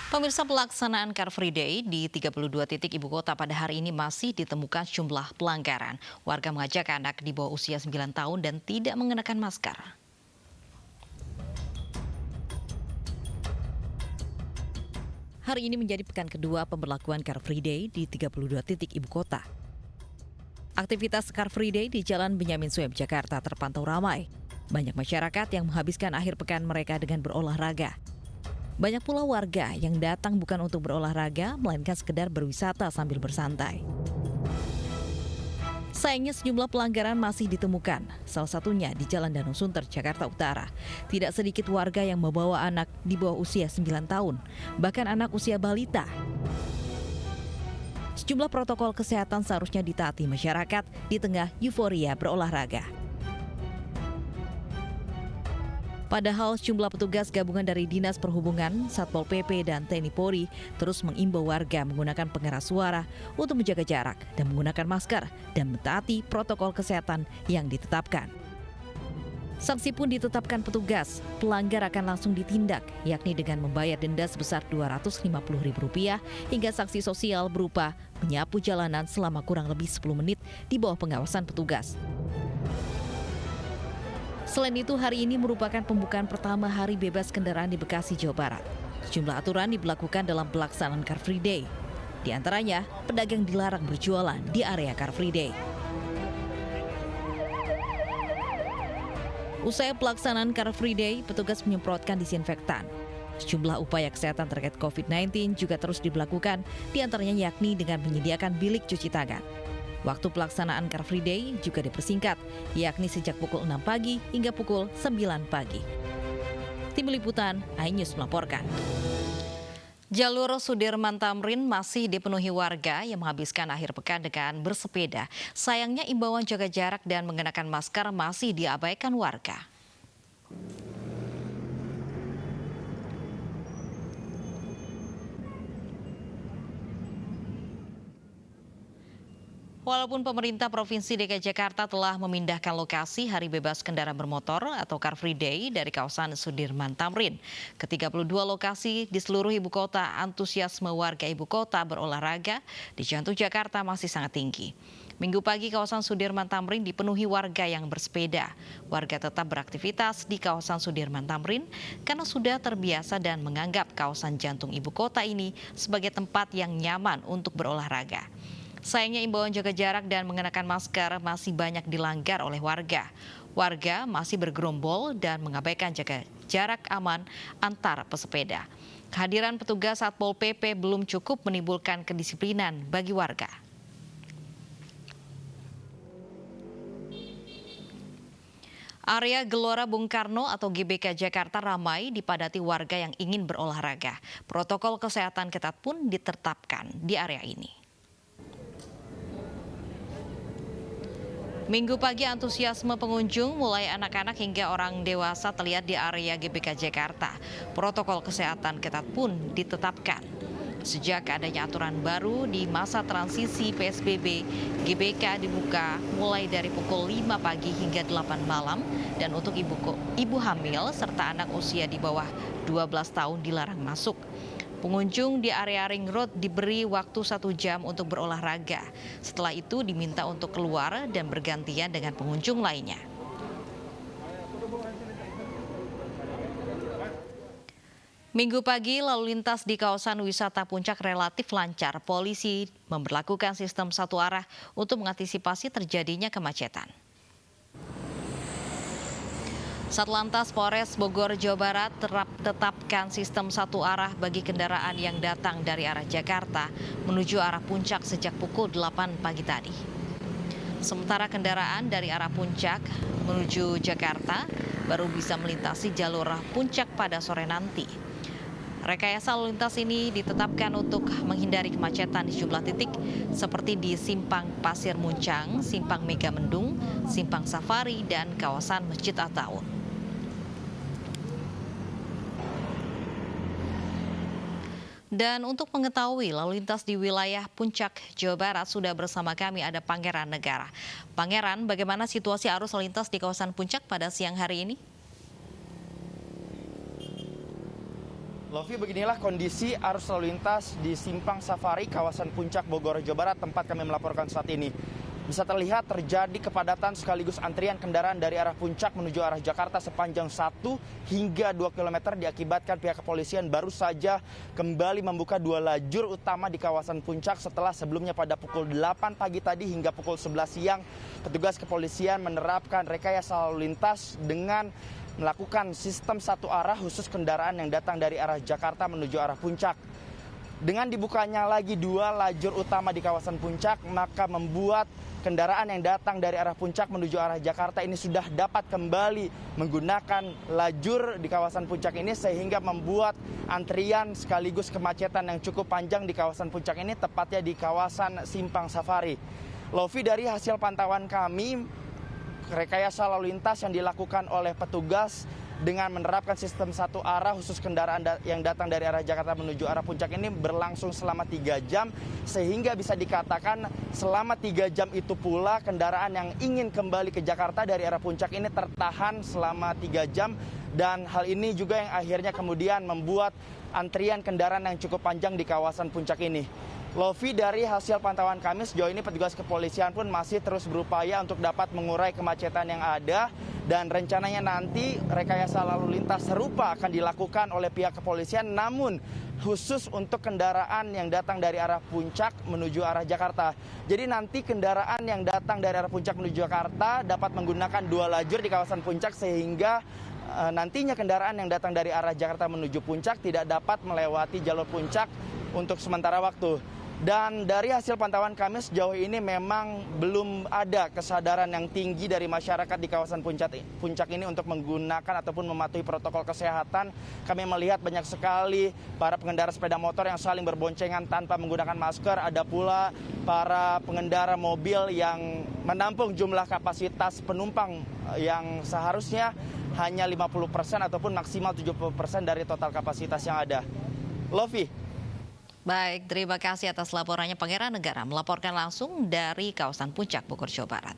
Pemirsa, pelaksanaan Car Free Day di 32 titik ibu kota pada hari ini masih ditemukan sejumlah pelanggaran. Warga mengajak anak di bawah usia 9 tahun dan tidak mengenakan masker. Hari ini menjadi pekan kedua pemberlakuan Car Free Day di 32 titik ibu kota. Aktivitas Car Free Day di Jalan Benyamin Sueb, Jakarta terpantau ramai. Banyak masyarakat yang menghabiskan akhir pekan mereka dengan berolahraga. Banyak pula warga yang datang bukan untuk berolahraga, melainkan sekedar berwisata sambil bersantai. Sayangnya sejumlah pelanggaran masih ditemukan, salah satunya di Jalan Danau Sunter, Jakarta Utara. Tidak sedikit warga yang membawa anak di bawah usia 9 tahun, bahkan anak usia balita. Sejumlah protokol kesehatan seharusnya ditaati masyarakat di tengah euforia berolahraga. Padahal sejumlah petugas gabungan dari Dinas Perhubungan, Satpol PP, dan TNI Polri terus mengimbau warga menggunakan pengeras suara untuk menjaga jarak dan menggunakan masker dan mentaati protokol kesehatan yang ditetapkan. Sanksi pun ditetapkan petugas, pelanggar akan langsung ditindak, yakni dengan membayar denda sebesar Rp250.000 hingga sanksi sosial berupa menyapu jalanan selama kurang lebih 10 menit di bawah pengawasan petugas. Selain itu, hari ini merupakan pembukaan pertama hari bebas kendaraan di Bekasi, Jawa Barat. Sejumlah aturan diberlakukan dalam pelaksanaan Car Free Day. Di antaranya, pedagang dilarang berjualan di area Car Free Day. Usai pelaksanaan Car Free Day, petugas menyemprotkan disinfektan. Sejumlah upaya kesehatan terkait COVID-19 juga terus diberlakukan, di antaranya yakni dengan menyediakan bilik cuci tangan. Waktu pelaksanaan Car Free Day juga dipersingkat, yakni sejak pukul 6 pagi hingga pukul 9 pagi. Tim Liputan, iNews melaporkan. Jalur Sudirman Tamrin masih dipenuhi warga yang menghabiskan akhir pekan dengan bersepeda. Sayangnya imbauan jaga jarak dan mengenakan masker masih diabaikan warga. Walaupun pemerintah Provinsi DKI Jakarta telah memindahkan lokasi Hari Bebas Kendaraan Bermotor atau Car Free Day dari kawasan Sudirman Tamrin ke 32 lokasi di seluruh ibu kota, antusiasme warga ibu kota berolahraga di jantung Jakarta masih sangat tinggi. Minggu pagi kawasan Sudirman Tamrin dipenuhi warga yang bersepeda. Warga tetap beraktivitas di kawasan Sudirman Tamrin karena sudah terbiasa dan menganggap kawasan jantung ibu kota ini sebagai tempat yang nyaman untuk berolahraga. Sayangnya imbauan jaga jarak dan mengenakan masker masih banyak dilanggar oleh warga. Warga masih bergerombol dan mengabaikan jaga jarak aman antar pesepeda. Kehadiran petugas Satpol PP belum cukup menimbulkan kedisiplinan bagi warga. Area Gelora Bung Karno atau GBK Jakarta ramai dipadati warga yang ingin berolahraga. Protokol kesehatan ketat pun ditetapkan di area ini. Minggu pagi antusiasme pengunjung mulai anak-anak hingga orang dewasa terlihat di area GBK Jakarta. Protokol kesehatan ketat pun ditetapkan. Sejak adanya aturan baru di masa transisi PSBB, GBK dibuka mulai dari pukul 5 pagi hingga 8 malam dan untuk ibu hamil serta anak usia di bawah 12 tahun dilarang masuk. Pengunjung di area Ring Road diberi waktu 1 jam untuk berolahraga. Setelah itu diminta untuk keluar dan bergantian dengan pengunjung lainnya. Minggu pagi lalu lintas di kawasan wisata Puncak relatif lancar. Polisi memberlakukan sistem satu arah untuk mengantisipasi terjadinya kemacetan. Satlantas Polres Bogor, Jawa Barat tetapkan sistem satu arah bagi kendaraan yang datang dari arah Jakarta menuju arah Puncak sejak pukul 8 pagi tadi. Sementara kendaraan dari arah Puncak menuju Jakarta baru bisa melintasi jalur Puncak pada sore nanti. Rekayasa lalu lintas ini ditetapkan untuk menghindari kemacetan di sejumlah titik seperti di Simpang Pasir Muncang, Simpang Megamendung, Simpang Safari, dan kawasan Masjid At-Taun. Dan untuk mengetahui lalu lintas di wilayah Puncak, Jawa Barat, sudah bersama kami ada Pangeran Negara. Pangeran, bagaimana situasi arus lalu lintas di kawasan Puncak pada siang hari ini? Lovi, beginilah kondisi arus lalu lintas di Simpang Safari, kawasan Puncak, Bogor, Jawa Barat, tempat kami melaporkan saat ini. Bisa terlihat terjadi kepadatan sekaligus antrian kendaraan dari arah Puncak menuju arah Jakarta sepanjang 1 hingga 2 km diakibatkan pihak kepolisian baru saja kembali membuka 2 lajur utama di kawasan Puncak setelah sebelumnya pada pukul 8 pagi tadi hingga pukul 11 siang petugas kepolisian menerapkan rekayasa lalu lintas dengan melakukan sistem satu arah khusus kendaraan yang datang dari arah Jakarta menuju arah Puncak. Dengan dibukanya lagi 2 lajur utama di kawasan Puncak, maka membuat kendaraan yang datang dari arah Puncak menuju arah Jakarta ini sudah dapat kembali menggunakan lajur di kawasan Puncak ini sehingga membuat antrian sekaligus kemacetan yang cukup panjang di kawasan Puncak ini, tepatnya di kawasan Simpang Safari. Lovi, dari hasil pantauan kami, rekayasa lalu lintas yang dilakukan oleh petugas dengan menerapkan sistem satu arah khusus kendaraan yang datang dari arah Jakarta menuju arah Puncak ini berlangsung selama 3 jam, sehingga bisa dikatakan selama 3 jam itu pula kendaraan yang ingin kembali ke Jakarta dari arah Puncak ini tertahan selama 3 jam, dan hal ini juga yang akhirnya kemudian membuat antrian kendaraan yang cukup panjang di kawasan Puncak ini. Lovi, dari hasil pantauan kami sejauh ini petugas kepolisian pun masih terus berupaya untuk dapat mengurai kemacetan yang ada, dan rencananya nanti rekayasa lalu lintas serupa akan dilakukan oleh pihak kepolisian, namun khusus untuk kendaraan yang datang dari arah Puncak menuju arah Jakarta. Jadi nanti kendaraan yang datang dari arah Puncak menuju Jakarta dapat menggunakan 2 lajur di kawasan Puncak, sehingga nantinya kendaraan yang datang dari arah Jakarta menuju Puncak tidak dapat melewati jalur Puncak untuk sementara waktu. Dan dari hasil pantauan kami sejauh ini memang belum ada kesadaran yang tinggi dari masyarakat di kawasan Puncak ini untuk menggunakan ataupun mematuhi protokol kesehatan. Kami melihat banyak sekali para pengendara sepeda motor yang saling berboncengan tanpa menggunakan masker. Ada pula para pengendara mobil yang menampung jumlah kapasitas penumpang yang seharusnya hanya 50% ataupun maksimal 70% dari total kapasitas yang ada. Lovi. Baik, terima kasih atas laporannya. Pangeran Negara melaporkan langsung dari kawasan Puncak, Bogor, Jawa Barat.